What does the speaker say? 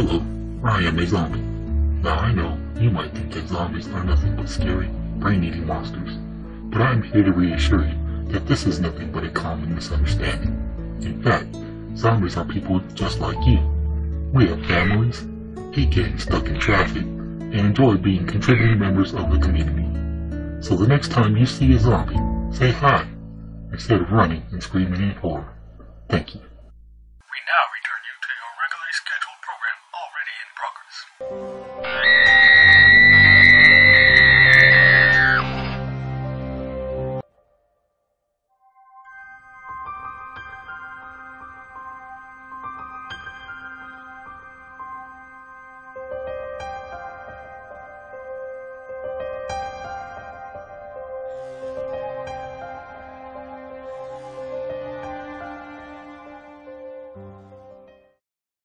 Hello, I am a zombie. Now I know you might think that zombies are nothing but scary, brain-eating monsters, but I am here to reassure you that this is nothing but a common misunderstanding. In fact, zombies are people just like you. We have families, hate getting stuck in traffic, and enjoy being contributing members of the community. So the next time you see a zombie, say hi, instead of running and screaming in horror. Thank you. We now return you to your regularly scheduled program already in progress.